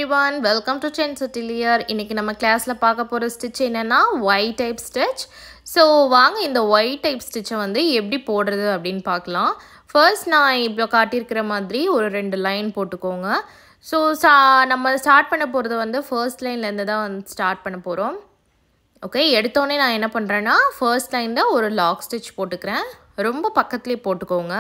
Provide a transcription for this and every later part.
everyone, welcome to Chen Atelier. இன்னைக்கு நம்ம கிளாஸ்ல பார்க்க போற ஸ்டிட்ச் என்னன்னா Y type stitch. So வாங்க இந்த Y type stitch வந்து எப்படி போடுறது அப்படினு பார்க்கலாம். First நான் இப்போ காட்டியிருக்கிற மாதிரி ஒரு ரெண்டு லைன் போட்டுக்கோங்க. So நம்ம ஸ்டார்ட் பண்ண போறது வந்து first lineல இருந்து தான் ஸ்டார்ட் பண்ண போறோம். ஓகே, எடுத்தோனே நான் என்ன பண்றேன்னா first lineல ஒரு lock stitch போட்டுக்கிறேன். ரொம்ப பக்கத்துலயே போட்டுக்கோங்க.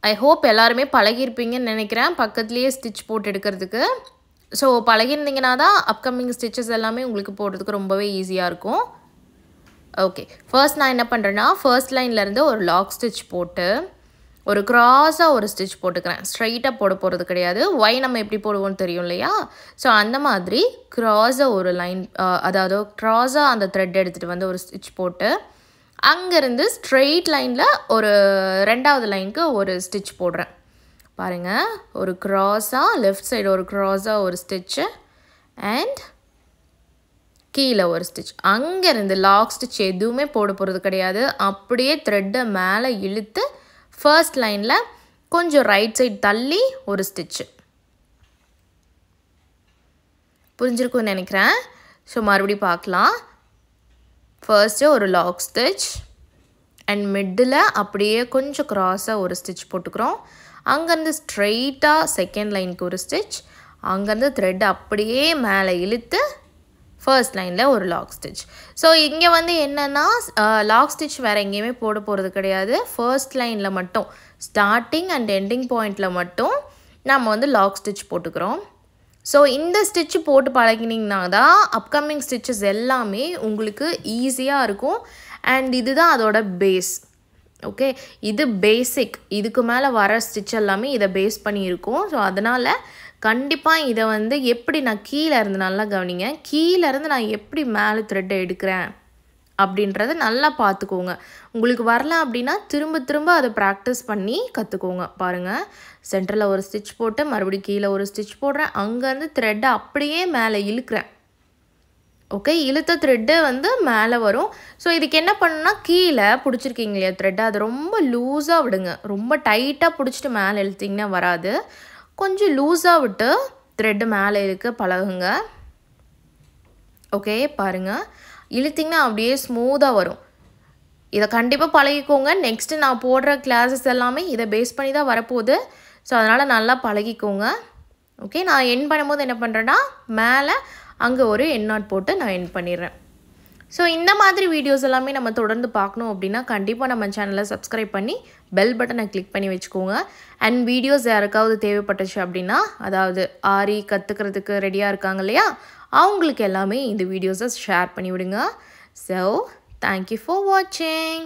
I hope எல்லாருமே பழகிருப்பீங்கன்னு நினைக்கிறேன் பக்கத்துலயே ஸ்டிட்ச் போட்டு எடுக்கிறதுக்கு. ஸோ பழகிருந்தீங்கன்னா தான் அப்கமிங் ஸ்டிச்சஸ் எல்லாமே உங்களுக்கு போடுறதுக்கு ரொம்பவே ஈஸியாக இருக்கும். ஓகே, ஃபர்ஸ்ட் நான் என்ன பண்ணுறேன்னா ஃபர்ஸ்ட் லைன்லேருந்து ஒரு லாக் ஸ்டிச் போட்டு ஒரு க்ராஸாக ஒரு ஸ்டிச் போட்டுக்கிறேன். ஸ்ட்ரைட்டாக போட போகிறது கிடையாது. ஒய் நம்ம எப்படி போடுவோம்னு தெரியும் இல்லையா? ஸோ அந்த மாதிரி க்ராஸாக ஒரு லைன், அதாவது க்ராஸாக அந்த த்ரெட் எடுத்துகிட்டு வந்து ஒரு ஸ்டிச் போட்டு அங்கேருந்து ஸ்ட்ரெயிட் லைனில் ஒரு ரெண்டாவது லைனுக்கு ஒரு ஸ்டிச் போடுறேன். பாருங்கள், ஒரு க்ராஸாக லெஃப்ட் சைடு ஒரு க்ராஸாக ஒரு ஸ்டிச்சு அண்ட் கீழே ஒரு ஸ்டிச். அங்கேருந்து லாக் ஸ்டிச் எதுவுமே போட போகிறது கிடையாது. அப்படியே த்ரெட்டை மேலே இழுத்து ஃபர்ஸ்ட் லைனில் கொஞ்சம் ரைட் சைடு தள்ளி ஒரு ஸ்டிச்சு. புரிஞ்சிருக்கும்னு நினைக்கிறேன். ஸோ மறுபடியும் பார்க்கலாம். ஃபர்ஸ்ட்டு ஒரு லாக் ஸ்டிச் அண்ட் மிட்டில் அப்படியே கொஞ்சம் க்ராஸாக ஒரு ஸ்டிச் போட்டுக்கிறோம். அங்கேருந்து ஸ்ட்ரெயிட்டாக செகண்ட் லைனுக்கு ஒரு ஸ்டிச், அங்கேருந்து த்ரெட் அப்படியே மேலே இழுத்து ஃபர்ஸ்ட் லைனில் ஒரு லாக் ஸ்டிச். ஸோ இங்கே வந்து என்னென்னா லாக் ஸ்டிச் வேறு எங்கேயுமே போட போகிறது கிடையாது. ஃபர்ஸ்ட் லைனில் மட்டும் ஸ்டார்டிங் அண்ட் எண்டிங் பாயிண்டில் மட்டும் நம்ம வந்து லாக் ஸ்டிச் போட்டுக்கிறோம். ஸோ இந்த ஸ்டிச்சு போட்டு பழகினீங்கன்னா தான் அப்கமிங் ஸ்டிச்சஸ் எல்லாமே உங்களுக்கு ஈஸியாக இருக்கும். அண்ட் இதுதான் அதோட பேஸ். ஓகே, இது பேசிக். இதுக்கு மேலே வர ஸ்டிச் எல்லாமே இதை பேஸ் பண்ணி இருக்கும். ஸோ அதனால் கண்டிப்பாக இதை வந்து எப்படி நான் கீழே இருந்து நல்லா கவனிங்க, கீழே இருந்து நான் எப்படி மேலே த்ரெட்டை எடுக்கிறேன் அப்படின்றத நல்லா பார்த்துக்கோங்க. உங்களுக்கு வரல அப்படின்னா திரும்ப திரும்ப அதை ப்ராக்டிஸ் பண்ணி கற்றுக்கோங்க. பாருங்கள், சென்டரில் ஒரு ஸ்டிச் போட்டு மறுபடியும் கீழே ஒரு ஸ்டிச் போடுறேன். அங்கேருந்து த்ரெட்டை அப்படியே மேலே இழுக்கிறேன். ஓகே, இழுத்த த்ரெட்டு வந்து மேலே வரும். ஸோ இதுக்கு என்ன பண்ணுன்னா கீழே பிடிச்சிருக்கீங்க இல்லையா த்ரெட்டை, அது ரொம்ப லூஸாக விடுங்க. ரொம்ப டைட்டாக பிடிச்சிட்டு மேலே இழுத்திங்கன்னா வராது. கொஞ்சம் லூஸாக விட்டு த்ரெட்டு மேலே இழுக்க பழகுங்க. ஓகே, பாருங்கள், இழுத்திங்கன்னா அப்படியே ஸ்மூத்தாக வரும். இதை கண்டிப்பாக பழகிக்கோங்க. நெக்ஸ்ட்டு நான் போடுற கிளாஸஸ் எல்லாமே இதை பேஸ் பண்ணி தான் வரப்போகுது. ஸோ அதனால் நல்லா பழகிக்கோங்க. ஓகே, நான் எண்ட் பண்ணும்போது என்ன பண்ணுறேன்னா மேலே அங்கே ஒரு எண்ட் நாட் போட்டு நான் எண்ட் பண்ணிடுறேன். ஸோ இந்த மாதிரி வீடியோஸ் எல்லாமே நம்ம தொடர்ந்து பார்க்கணும் அப்படின்னா கண்டிப்பாக நம்ம சேனலை சப்ஸ்கிரைப் பண்ணி பெல் பட்டனை கிளிக் பண்ணி வச்சுக்கோங்க. அண்ட் வீடியோஸ் யாருக்காவது தேவைப்பட்டுச்சு அப்படின்னா, அதாவது ஆரி கற்றுக்கிறதுக்கு ரெடியாக இருக்காங்க இல்லையா, அவங்களுக்கு எல்லாமே இந்த வீடியோஸை ஷேர் பண்ணி விடுங்க. ஸோ தேங்க்யூ ஃபார் வாட்சிங்.